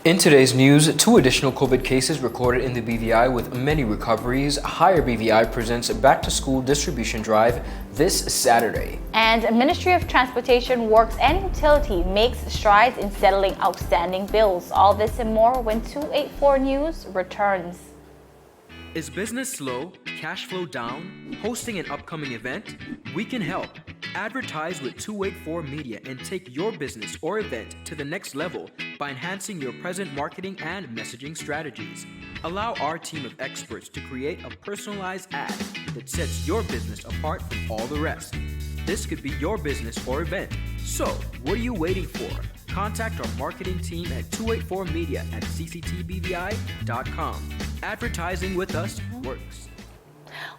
In today's news, 2 additional COVID cases recorded in the BVI with many recoveries. HireBVI presents a back-to-school distribution drive this Saturday. And Ministry of Transportation, Works and Utility makes strides in settling outstanding bills. All this and more when 284 News returns. Is business slow? Cash flow down? Hosting an upcoming event? We can help. Advertise with 284 Media and take your business or event to the next level by enhancing your present marketing and messaging strategies. Allow our team of experts to create a personalized ad that sets your business apart from all the rest. This could be your business or event. So, what are you waiting for? Contact our marketing team at 284media@cctbvi.com. Advertising with us works.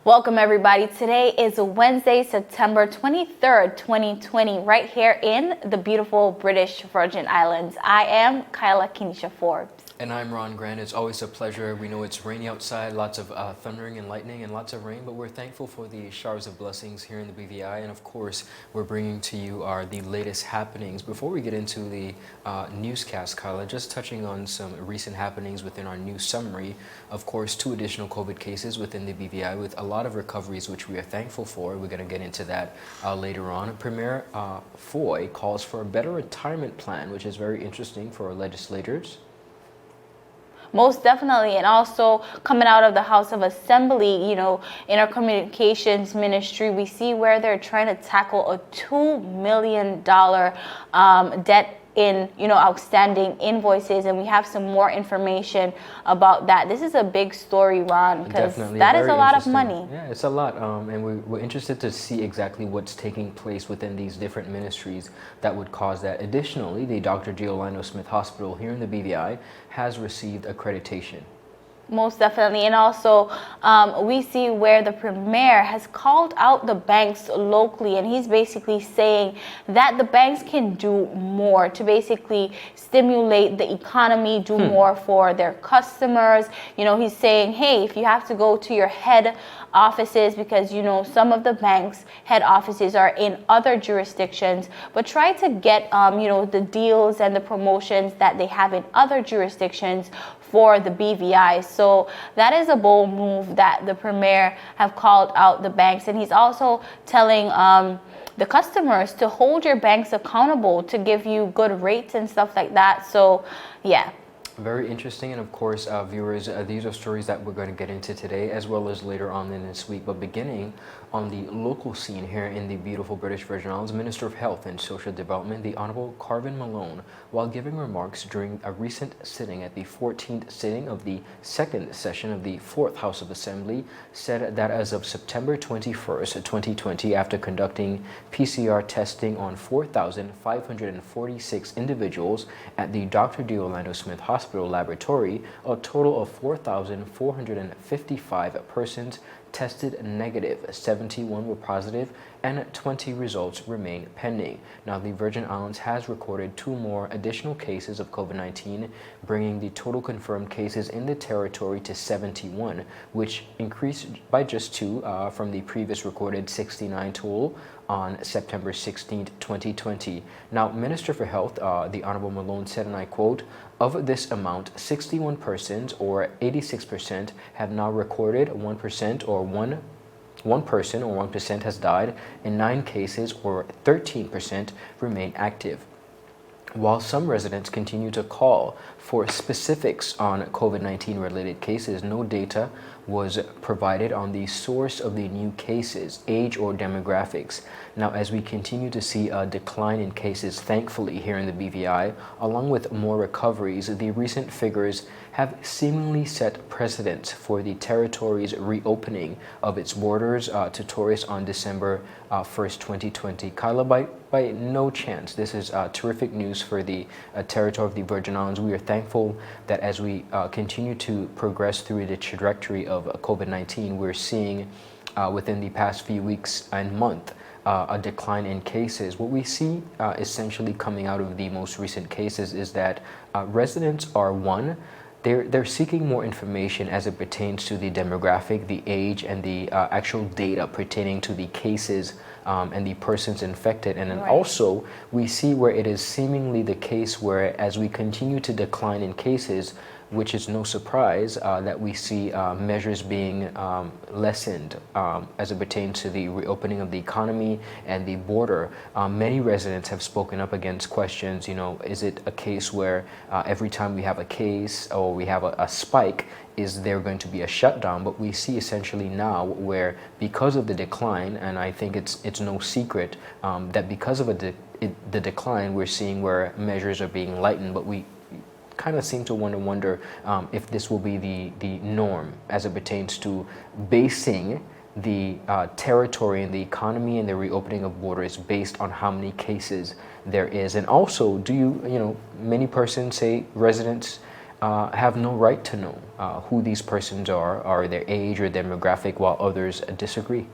Welcome everybody. Today is Wednesday, September 23rd, 2020, right here in the beautiful British Virgin Islands. I am Kyla Kenesha Forbes. And I'm Ron Grant. It's always a pleasure. We know it's rainy outside, lots of thundering and lightning and lots of rain, but we're thankful for the showers of blessings here in the BVI. And of course, we're bringing to you the latest happenings. Before we get into the newscast, Kyla, just touching on some recent happenings within our news summary. Of course, 2 additional COVID cases within the BVI with a lot of recoveries, which we are thankful for. We're going to get into that later on. Premier Foy calls for a better retirement plan, which is very interesting for our legislators. Most definitely. And also coming out of the House of Assembly, in our communications ministry, we see where they're trying to tackle a $2 million debt in, outstanding invoices. And we have some more information about that. This is a big story, Ron, because that is a lot of money. Yeah, it's a lot. And we're interested to see exactly what's taking place within these different ministries that would cause that. Additionally, the Dr. G. Orlando Smith Hospital here in the BVI has received accreditation. Most definitely. And also we see where the premier has called out the banks locally, and he's basically saying that the banks can do more to basically stimulate the economy, do more for their customers. He's saying, hey, if you have to go to your head offices, because some of the banks' head offices are in other jurisdictions, but try to get the deals and the promotions that they have in other jurisdictions for the BVI. So that is a bold move that the premier have called out the banks, and he's also telling the customers to hold your banks accountable to give you good rates and stuff like that. So yeah. Very interesting, and of course, viewers, these are stories that we're going to get into today as well as later on in this week. But beginning on the local scene here in the beautiful British Virgin Islands, Minister of Health and Social Development, the Honorable Carvin Malone, while giving remarks during a recent sitting at the 14th sitting of the 2nd session of the 4th House of Assembly, said that as of September 21st, 2020, after conducting PCR testing on 4,546 individuals at the Dr. D. Orlando Smith Hospital laboratory, a total of 4,455 persons tested negative, 71 were positive, and 20 results remain pending. Now, the Virgin Islands has recorded 2 more additional cases of COVID-19, bringing the total confirmed cases in the territory to 71, which increased by just 2 from the previous recorded 69 total on September 16, 2020. Now, Minister for Health, the Honorable Malone, said, and I quote, "Of this amount, 61 persons, or 86%, have now recorded 1% or one person or 1% has died, and 9 cases or 13% remain active." While some residents continue to call for specifics on COVID-19 related cases, no data was provided on the source of the new cases, age, or demographics. Now, as we continue to see a decline in cases, thankfully, here in the BVI, along with more recoveries, the recent figures have seemingly set precedents for the territory's reopening of its borders to tourists on December 1st, 2020. Kyla, by no chance, this is terrific news for the territory of the Virgin Islands. We are thankful that as we continue to progress through the trajectory of COVID-19, we're seeing within the past few weeks and month a decline in cases. What we see essentially coming out of the most recent cases is that residents are, one, they're seeking more information as it pertains to the demographic, the age, and the actual data pertaining to the cases and the persons infected. And then also we see where it is seemingly the case where as we continue to decline in cases, which is no surprise that we see measures being lessened as it pertains to the reopening of the economy and the border. Many residents have spoken up against questions, is it a case where every time we have a case or we have a spike, is there going to be a shutdown? But we see essentially now where because of the decline, and I think it's no secret that because of the decline, we're seeing where measures are being lightened, but we kind of seem to wonder if this will be the norm as it pertains to basing the territory and the economy and the reopening of borders based on how many cases there is. And also, many persons say residents have no right to know who these persons are, or their age or demographic, while others disagree.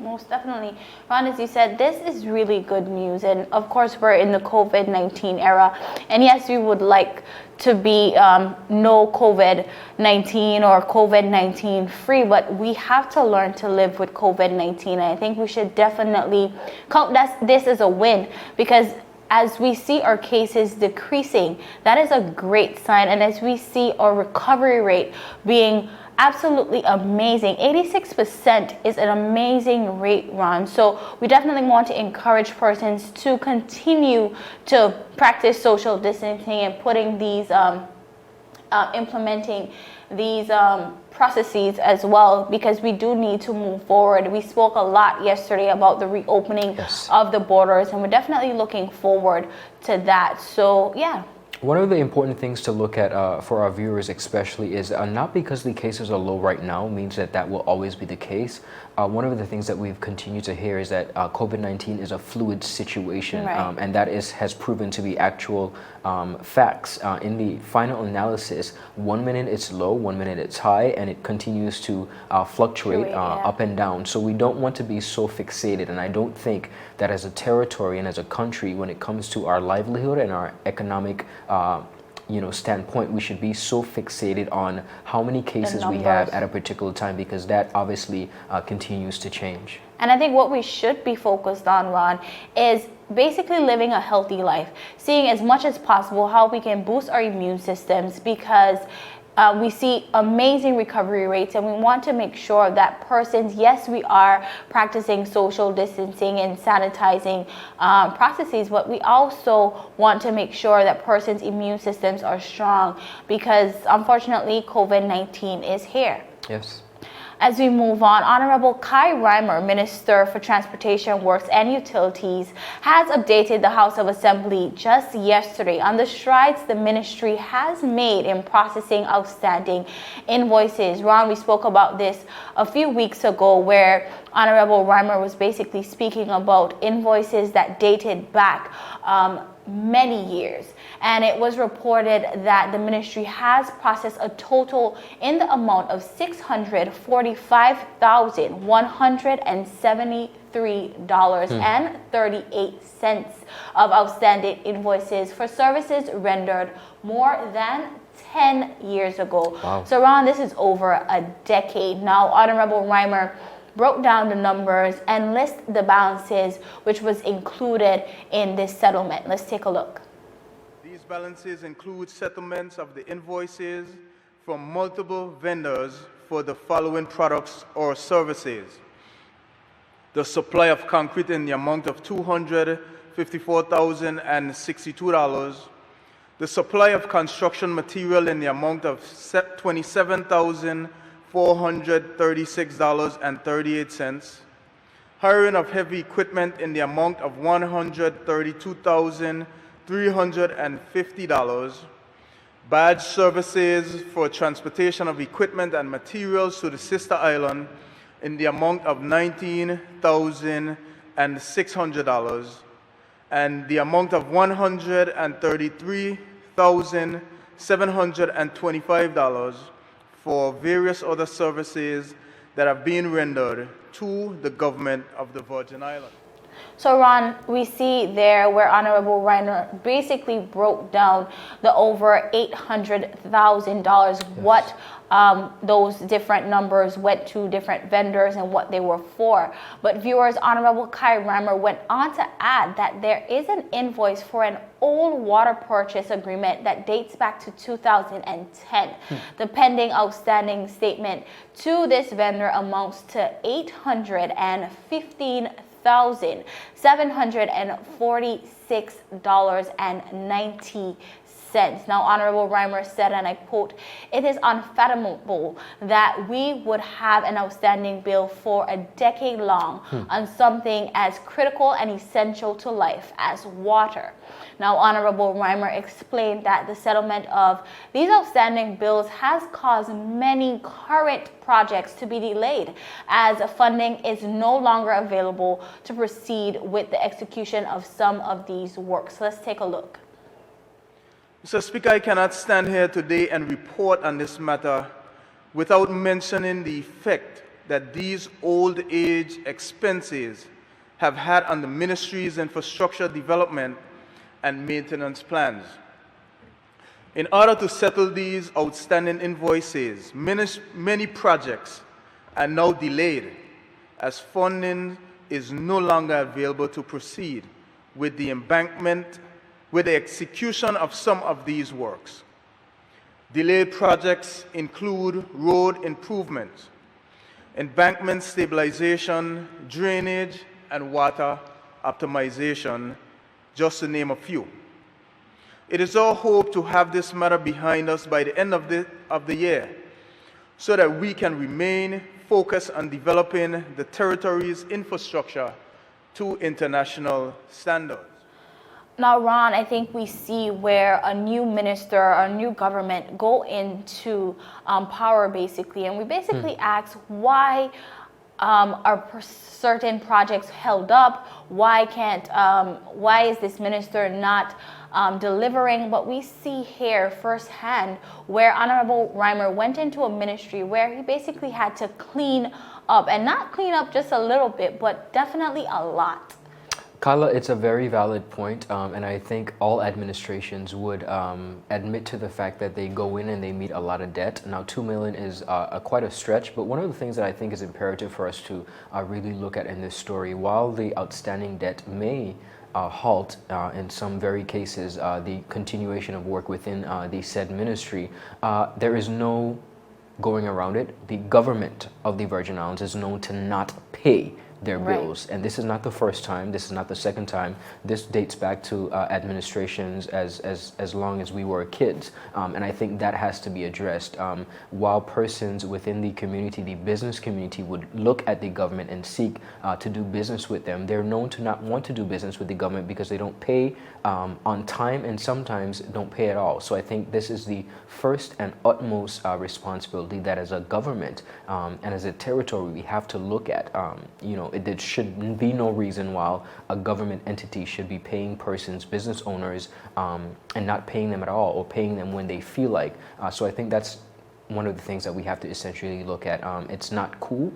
Most definitely. Ron, as you said, this is really good news. And of course, we're in the COVID-19 era. And yes, we would like to be no COVID-19 or COVID-19 free, but we have to learn to live with COVID-19. And I think we should definitely count this as a win, because as we see our cases decreasing, that is a great sign. And as we see our recovery rate being absolutely amazing, 86% is an amazing rate, Ron. So we definitely want to encourage persons to continue to practice social distancing and putting these, implementing these processes as well, because we do need to move forward. We spoke a lot yesterday about the reopening of the borders, and we're definitely looking forward to that. So yeah. One of the important things to look at for our viewers especially is not because the cases are low right now means that will always be the case. One of the things that we've continued to hear is that COVID-19 is a fluid situation, and that has proven to be actual facts. In the final analysis, 1 minute it's low, 1 minute it's high, and it continues to fluctuate up and down. So we don't want to be so fixated, and I don't think that as a territory and as a country, when it comes to our livelihood and our economic standpoint, we should be so fixated on how many cases we have at a particular time, because that obviously continues to change. And I think what we should be focused on, Ron, is basically living a healthy life, seeing as much as possible how we can boost our immune systems, because we see amazing recovery rates, and we want to make sure that persons, yes, we are practicing social distancing and sanitizing processes, but we also want to make sure that persons' immune systems are strong, because unfortunately COVID-19 is here. Yes. As we move on, Honorable Kai Reimer, Minister for Transportation Works and Utilities, has updated the House of Assembly just yesterday on the strides the ministry has made in processing outstanding invoices. Ron, we spoke about this a few weeks ago, where Honorable Reimer was basically speaking about invoices that dated back many years, and it was reported that the ministry has processed a total in the amount of $645,173.38 of outstanding invoices for services rendered more than 10 years ago. Wow. So Ron, this is over a decade now. Honorable Reimer broke down the numbers and list the balances which was included in this settlement. Let's take a look. These balances include settlements of the invoices from multiple vendors for the following products or services: the supply of concrete in the amount of $254,062, the supply of construction material in the amount of $27,436.38, hiring of heavy equipment in the amount of $132,350, badge services for transportation of equipment and materials to the sister island in the amount of $19,600, and the amount of $133,725 for various other services that have been rendered to the government of the Virgin Islands. So Ron, we see there where Honorable Reiner basically broke down the over $800,000, what those different numbers went to different vendors and what they were for. But viewers, Honorable Kai Reimer went on to add that there is an invoice for an old water purchase agreement that dates back to 2010. The pending outstanding statement to this vendor amounts to $815,746.90. Now, Honorable Reimer said, and I quote, "It is unfathomable that we would have an outstanding bill for a decade long on something as critical and essential to life as water." Now, Honorable Reimer explained that the settlement of these outstanding bills has caused many current projects to be delayed as funding is no longer available to proceed with the execution of some of these works. Let's take a look. Mr. Speaker, I cannot stand here today and report on this matter without mentioning the effect that these old age expenses have had on the ministry's infrastructure development and maintenance plans. In order to settle these outstanding invoices, many projects are now delayed as funding is no longer available to proceed with the execution of some of these works. Delayed projects include road improvements, embankment stabilization, drainage, and water optimization, just to name a few. It is our hope to have this matter behind us by the end of the year so that we can remain focused on developing the territory's infrastructure to international standards. Now, Ron, I think we see where a new minister or a new government go into power, basically, and we basically ask why are certain projects held up? Why is this minister not delivering? But we see here firsthand where Honorable Reimer went into a ministry where he basically had to clean up, and not clean up just a little bit, but definitely a lot. Kyla, it's a very valid point, and I think all administrations would admit to the fact that they go in and they meet a lot of debt. Now, $2 million is quite a stretch, but one of the things that I think is imperative for us to really look at in this story, while the outstanding debt may halt in some very cases the continuation of work within the said ministry, there is no going around it. The government of the Virgin Islands is known to not pay their bills, and this is not the first time, this is not the second time. This dates back to administrations as long as we were kids, and I think that has to be addressed. While persons within the community, the business community, would look at the government and seek to do business with them, they're known to not want to do business with the government because they don't pay on time and sometimes don't pay at all. So I think this is the first and utmost responsibility that as a government and as a territory we have to look at. There should be no reason why a government entity should be paying persons, business owners, and not paying them at all, or paying them when they feel like. So I think that's one of the things that we have to essentially look at. It's not cool.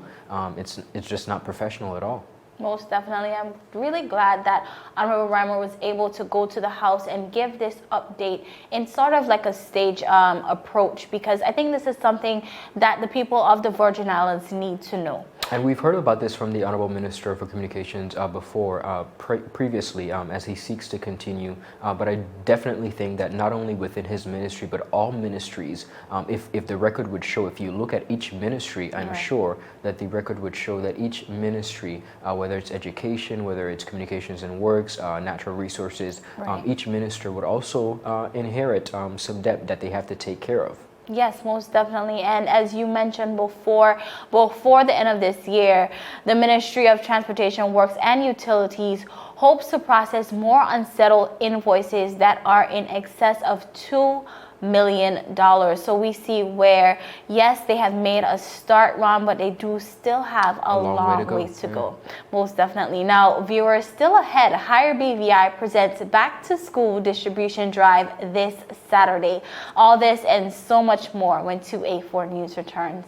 It's just not professional at all. Most definitely. I'm really glad that Honorable Reimer was able to go to the House and give this update in sort of like a stage approach, because I think this is something that the people of the Virgin Islands need to know. And we've heard about this from the Honorable Minister for Communications before, previously, as he seeks to continue. But I definitely think that not only within his ministry, but all ministries, if the record would show, if you look at each ministry, I'm sure that the record would show that each ministry, whether it's education, whether it's communications and works, natural resources, each minister would also inherit some debt that they have to take care of. Yes, most definitely. And as you mentioned before the end of this year, the Ministry of Transportation, Works and Utilities hopes to process more unsettled invoices that are in excess of $2 million. So we see where, yes, they have made a start, Ron, but they do still have a long ways to go. Most definitely. Now, viewers, still ahead, HireBVI presents Back to School Distribution Drive this Saturday. All this and so much more when 2A4 News returns.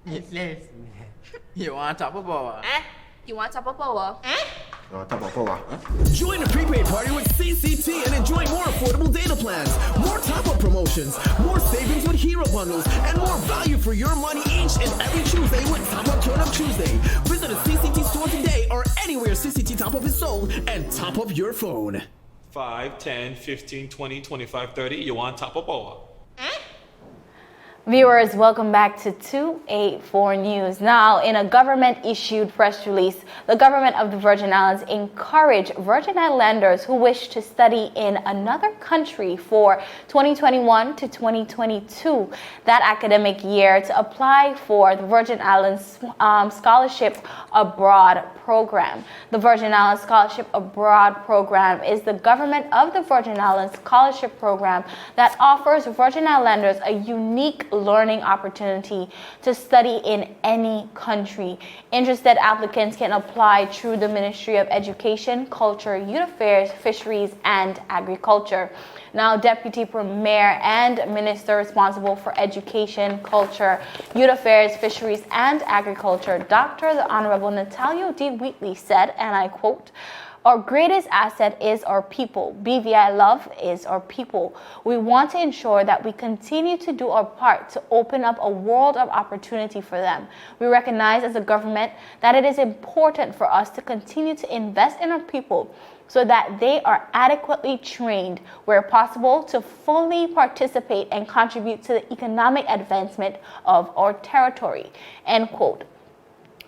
Yes. You want top of power? You want top of power? Join the prepaid party with CCT and enjoy more affordable data plans, more top-up promotions, more savings with hero bundles, and more value for your money each and every Tuesday with Top Up Turn Up Tuesday. Visit a CCT store today or anywhere CCT Top Up is sold and top up your phone. 5, 10, 15, 20, 25, 30. You want top of power? Viewers, welcome back to 284 News. Now, in a government-issued press release, the government of the Virgin Islands encouraged Virgin Islanders who wish to study in another country for 2021 to 2022, that academic year, to apply for the Virgin Islands Scholarship Abroad program. The Virgin Islands Scholarship Abroad program is the government of the Virgin Islands scholarship program that offers Virgin Islanders a unique learning opportunity to study in any country. Interested applicants can apply through the Ministry of Education, Culture, Youth Affairs, Fisheries, and Agriculture. Now, Deputy Premier and Minister responsible for Education, Culture, Youth Affairs, Fisheries, and Agriculture, Dr. the Honorable Natalio D. Wheatley said, and I quote, "Our greatest asset is our people. BVI Love is our people. We want to ensure that we continue to do our part to open up a world of opportunity for them. We recognize as a government that it is important for us to continue to invest in our people so that they are adequately trained where possible to fully participate and contribute to the economic advancement of our territory." End quote.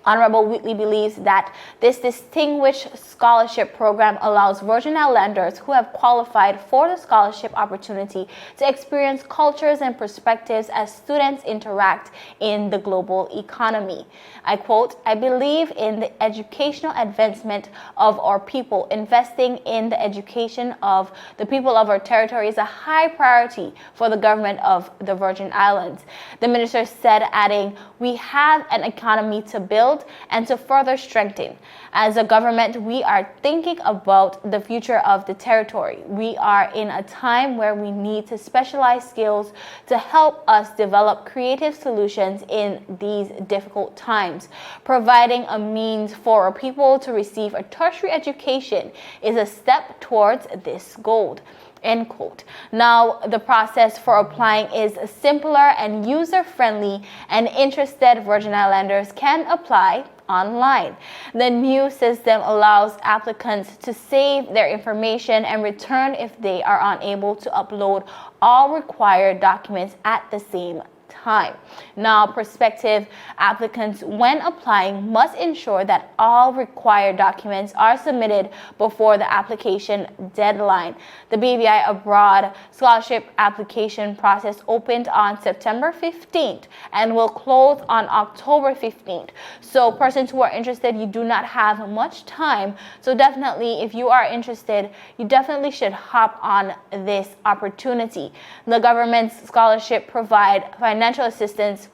Honorable Wheatley believes that this distinguished scholarship program allows Virgin Islanders who have qualified for the scholarship opportunity to experience cultures and perspectives as students interact in the global economy. I quote, "I believe in the educational advancement of our people. Investing in the education of the people of our territory is a high priority for the government of the Virgin Islands," the minister said, adding, "We have an economy to build and to further strengthen. As a government, we are thinking about the future of the territory. We are in a time where we need to specialize skills to help us develop creative solutions in these difficult times. Providing a means for our people to receive a tertiary education is a step towards this goal." End quote. Now, the process for applying is simpler and user-friendly, and interested Virgin Islanders can apply online. The new system allows applicants to save their information and return if they are unable to upload all required documents at the same time. Now, prospective applicants, when applying, must ensure that all required documents are submitted before the application deadline. The BVI Abroad Scholarship application process opened on September 15th and will close on October 15th. So persons who are interested, you do not have much time. So definitely, if you are interested, you definitely should hop on this opportunity. The government's scholarship provide financial assistance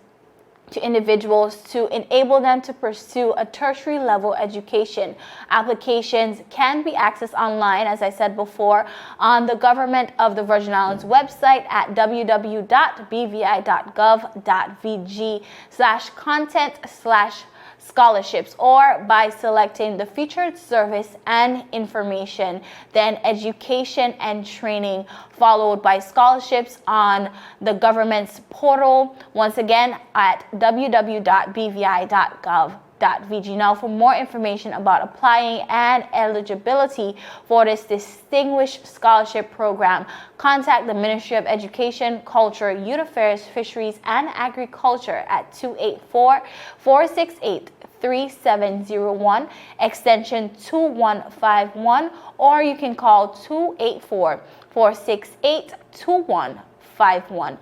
to individuals to enable them to pursue a tertiary level education. Applications can be accessed online, as I said before, on the government of the Virgin Islands website at www.bvi.gov.vg/content/scholarships, or by selecting the featured service and information, then education and training, followed by scholarships on the government's portal, once again at www.bvi.gov.vg. Now, for more information about applying and eligibility for this distinguished scholarship program, contact the Ministry of Education, Culture, Youth Affairs, Fisheries, and Agriculture at 284-468-3701, extension 2151, or you can call 284-468-2151.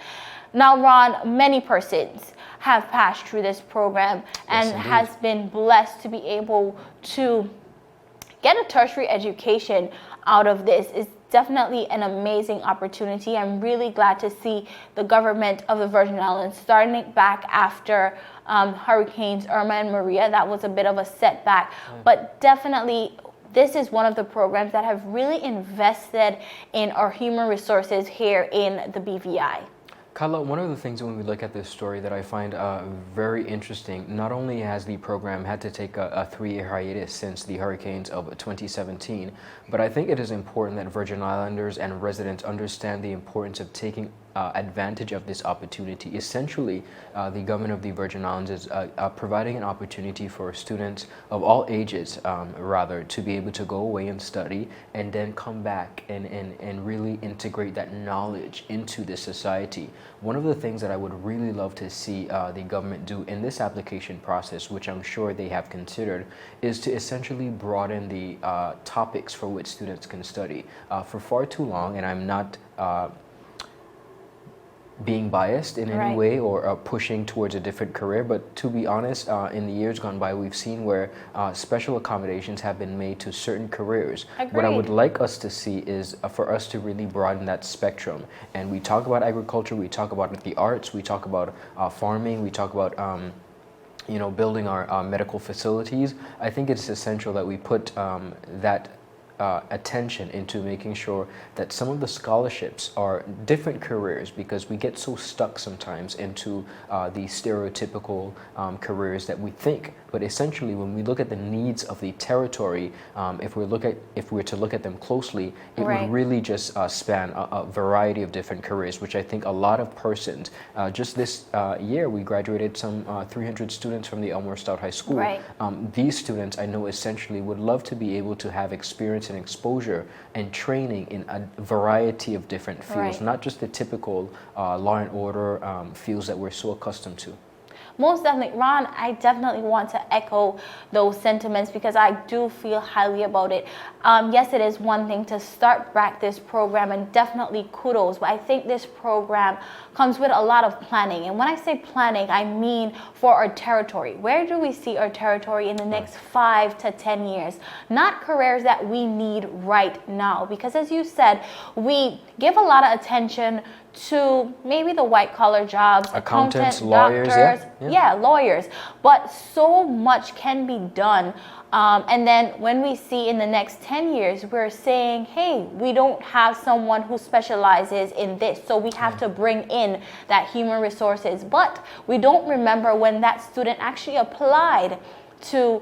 Now, Ron, many persons have passed through this program and has been blessed to be able to get a tertiary education out of this. It's definitely an amazing opportunity. I'm really glad to see the government of the Virgin Islands starting back after Hurricanes Irma and Maria. That was a bit of a setback, but definitely this is one of the programs that have really invested in our human resources here in the BVI. Carla, one of the things when we look at this story that I find very interesting, not only has the program had to take a 3-year hiatus since the hurricanes of 2017, but I think it is important that Virgin Islanders and residents understand the importance of taking advantage of this opportunity. Essentially, the government of the Virgin Islands is providing an opportunity for students of all ages, rather, to be able to go away and study and then come back and really integrate that knowledge into the society. One of the things that I would really love to see the government do in this application process, which I'm sure they have considered, is to essentially broaden the topics for which students can study. For far too long, and I'm not being biased in any way or pushing towards a different career, but to be honest, in the years gone by, we've seen where special accommodations have been made to certain careers. What I would like us to see is for us to really broaden that spectrum. And we talk about agriculture, we talk about the arts, we talk about farming, we talk about building our medical facilities. I think it's essential that we put that attention into making sure that some of the scholarships are different careers, because we get so stuck sometimes into the stereotypical careers that we think. But essentially, when we look at the needs of the territory, if we're to look at them closely, it would really just span a variety of different careers, which I think a lot of persons, just this year, we graduated some 300 students from the Elmore Stout High School. These students, I know, essentially would love to be able to have experience and exposure and training in a variety of different fields, not just the typical law and order fields that we're so accustomed to. Most definitely, Ron, I definitely want to echo those sentiments because I do feel highly about it. Yes, it is one thing to start back this program, and definitely kudos, but I think this program comes with a lot of planning. And when I say planning, I mean for our territory. Where do we see our territory in the next 5 to 10 years? Not careers that we need right now, because as you said, we give a lot of attention to maybe the white collar jobs, accountants, lawyers, doctors, lawyers, but so much can be done. And then when we see in the next 10 years, we're saying, hey, we don't have someone who specializes in this, so we have to bring in that human resources. But we don't remember when that student actually applied to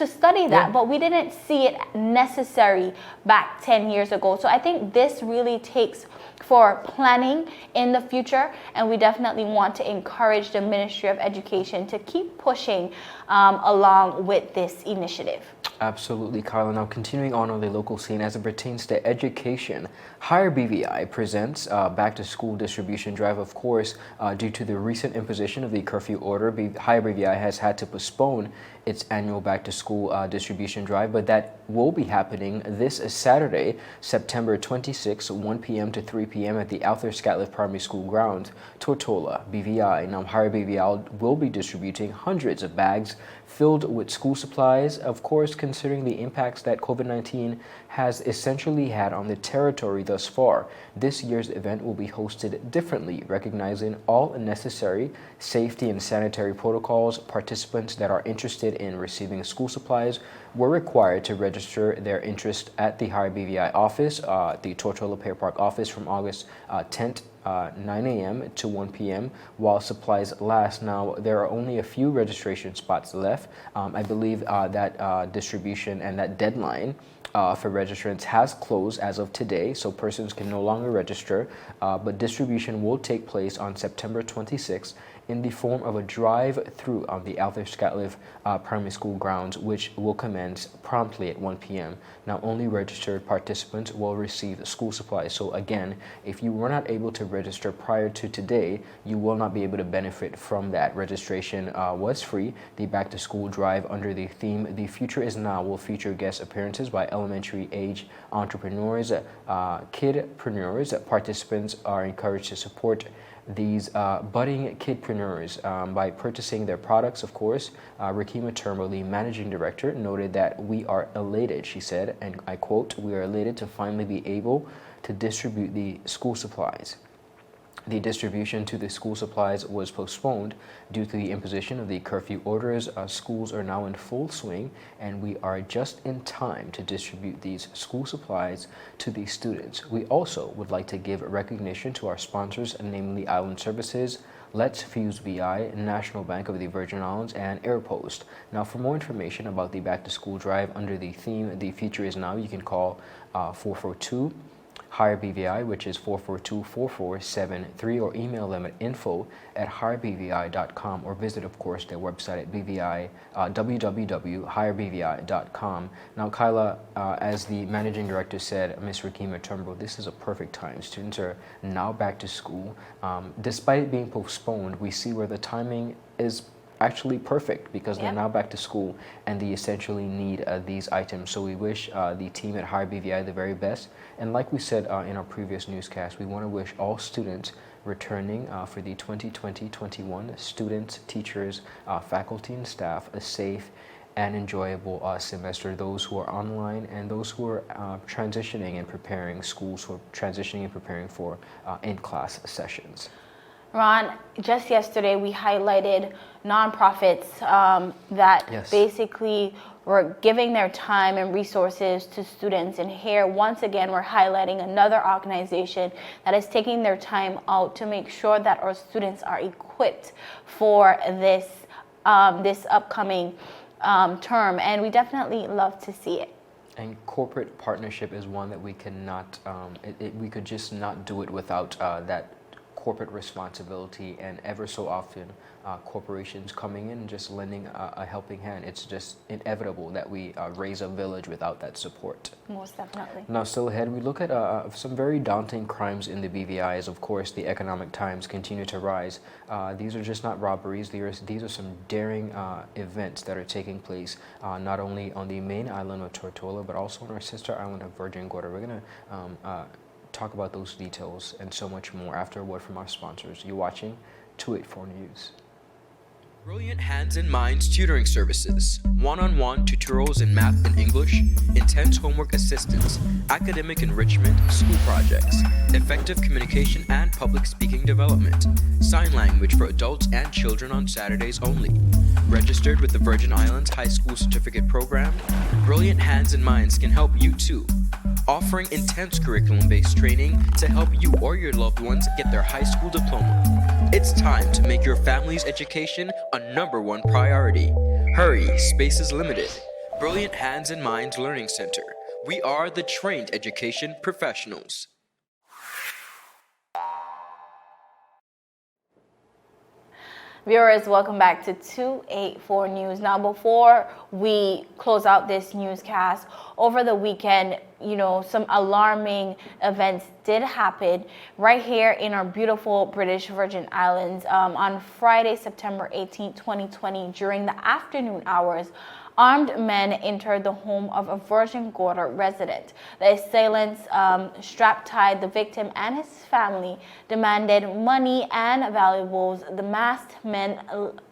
study that, but we didn't see it necessary back 10 years ago. So I think this really takes for planning in the future, and we definitely want to encourage the Ministry of Education to keep pushing along with this initiative. Absolutely, Carla. Now, continuing on the local scene as it pertains to education, HireBVI presents back to school distribution drive. Of course, due to the recent imposition of the curfew order, HireBVI has had to postpone its annual back to school distribution drive, but that will be happening this Saturday, September 26, 1 p.m. to 3 p.m. at the Arthur Scatliff Primary School grounds, Tortola, BVI. Now, HireBVI will be distributing hundreds of bags filled with school supplies, of course, considering the impacts that COVID-19 has essentially had on the territory thus far. This year's event will be hosted differently, recognizing all necessary safety and sanitary protocols. Participants that are interested in receiving school supplies were required to register their interest at the HireBVI office, the Tortola Pear Park office, from August 10th 9 a.m. to 1 p.m. while supplies last. Now, there are only a few registration spots left. I believe that distribution and that deadline for registrants has closed as of today, so persons can no longer register, but distribution will take place on September 26th in the form of a drive-through on the Arthur Scatliff Primary School grounds, which will commence promptly at 1 p.m. Now, only registered participants will receive school supplies. So again, if you were not able to register prior to today, you will not be able to benefit from that. Registration was free. The back-to-school drive under the theme "The Future Is Now" will feature guest appearances by elementary-age entrepreneurs, kidpreneurs. Participants are encouraged to support these budding kidpreneurs by purchasing their products, of course. Rakima Turnbull, the managing director, noted that "We are elated," she said, and I quote, "We are elated to finally be able to distribute the school supplies." The distribution to the school supplies was postponed due to the imposition of the curfew orders. Schools are now in full swing, and we are just in time to distribute these school supplies to the students. We also would like to give recognition to our sponsors, namely Island Services, Let's Fuse VI, National Bank of the Virgin Islands, and Airpost. Now, for more information about the Back to School drive under the theme "The Future is Now," you can call 442 HireBVI, which is 442-4473, or email them at info@hirebvi.com, or visit, of course, their website at www.hirebvi.com. Now, Kyla, as the managing director said, Ms. Rakima Turnbull, this is a perfect time. Students are now back to school. Despite it being postponed, we see where the timing is actually perfect because they're now back to school and they essentially need these items. So we wish the team at HireBVI the very best. And like we said in our previous newscast, we want to wish all students returning for the 2020-21 students, teachers, faculty, and staff a safe and enjoyable semester. Those who are online and those who are transitioning and preparing, schools who are transitioning and preparing for in-class sessions. Ron, just yesterday we highlighted nonprofits that basically were giving their time and resources to students. And here, once again, we're highlighting another organization that is taking their time out to make sure that our students are equipped for this, this upcoming term. And we definitely love to see it. And corporate partnership is one that we cannot, we could just not do it without that corporate responsibility, and ever so often corporations coming in and just lending a helping hand. It's just inevitable that we raise a village without that support. Most definitely. Now, still ahead, we look at some very daunting crimes in the BVI as, of course, the economic times continue to rise. These are just not robberies. These are some daring events that are taking place not only on the main island of Tortola, but also on our sister island of Virgin Gorda. We're going to talk about those details and so much more after a word from our sponsors. You're watching 284 News. Brilliant Hands and Minds Tutoring Services, one-on-one tutorials in math and English, intense homework assistance, academic enrichment, school projects, effective communication and public speaking development, sign language for adults and children on Saturdays only. Registered with the Virgin Islands High School Certificate Program, Brilliant Hands and Minds can help you too. Offering intense curriculum-based training to help you or your loved ones get their high school diploma. It's time to make your family's education a #1 priority. Hurry, space is limited. Brilliant Hands and Minds Learning Center. We are the trained education professionals. Viewers, welcome back to 284 News. Now, before we close out this newscast, over the weekend, some alarming events did happen right here in our beautiful British Virgin Islands. On Friday, September 18, 2020, during the afternoon hours, armed men entered the home of a Virgin Gorda resident. The assailants strap-tied the victim and his family, demanded money and valuables. The masked men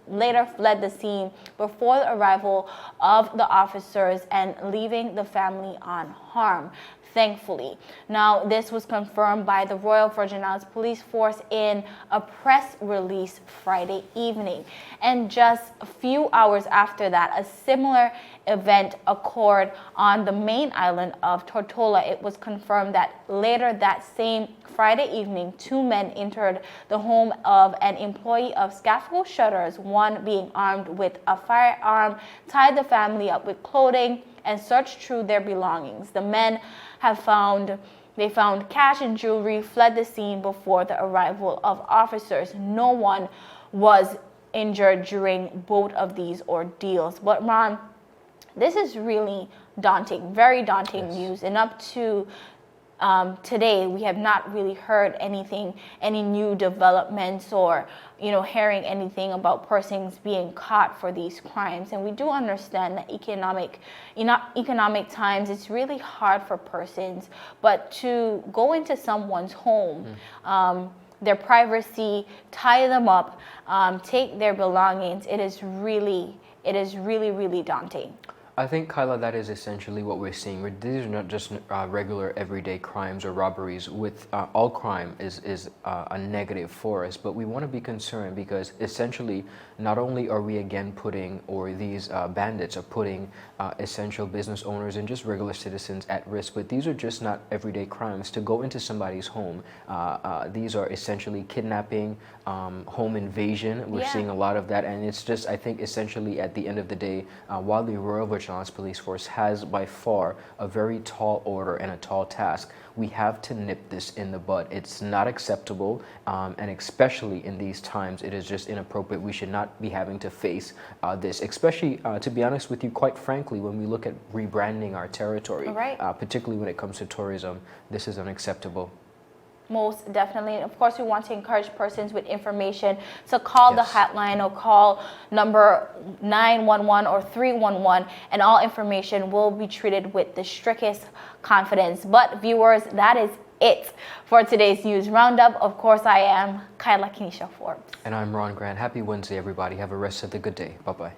later fled the scene before the arrival of the officers and leaving the family unharmed, thankfully. Now, this was confirmed by the Royal Virgin Islands Police Force in a press release Friday evening. And just a few hours after that, a similar event occurred on the main island of Tortola. It was confirmed that later that same Friday evening, 2 men entered the home of an employee of Scaffold Shutters, one being armed with a firearm, tied the family up with clothing, and searched through their belongings. The men found cash and jewelry, fled the scene before the arrival of officers. No one was injured during both of these ordeals. But Ron, this is really daunting, very daunting news. And up to today, we have not really heard any new developments or, hearing anything about persons being caught for these crimes. And we do understand that economic times, it's really hard for persons, but to go into someone's home, their privacy, tie them up, take their belongings, it is really, really daunting. I think, Kyla, that is essentially what we're seeing. These are not just regular everyday crimes or robberies. With all crime is a negative for us, but we want to be concerned because essentially, not only are we again putting, or these bandits are putting essential business owners and just regular citizens at risk, but these are just not everyday crimes. To go into somebody's home, these are essentially kidnapping, home invasion. We're seeing a lot of that, and it's just, I think, essentially at the end of the day, while the Royal Virgin Islands Police Force has by far a very tall order and a tall task, we have to nip this in the bud. It's not acceptable, and especially in these times, it is just inappropriate. We should not be having to face this, especially, to be honest with you, quite frankly, when we look at rebranding our territory, particularly when it comes to tourism, this is unacceptable. Most definitely. And of course, we want to encourage persons with information to call the hotline or call number 911 or 311, and all information will be treated with the strictest confidence. But viewers, that is it for today's news roundup. Of course, I am Kyla Kenesha Forbes. And I'm Ron Grant. Happy Wednesday, everybody. Have a rest of the good day. Bye-bye.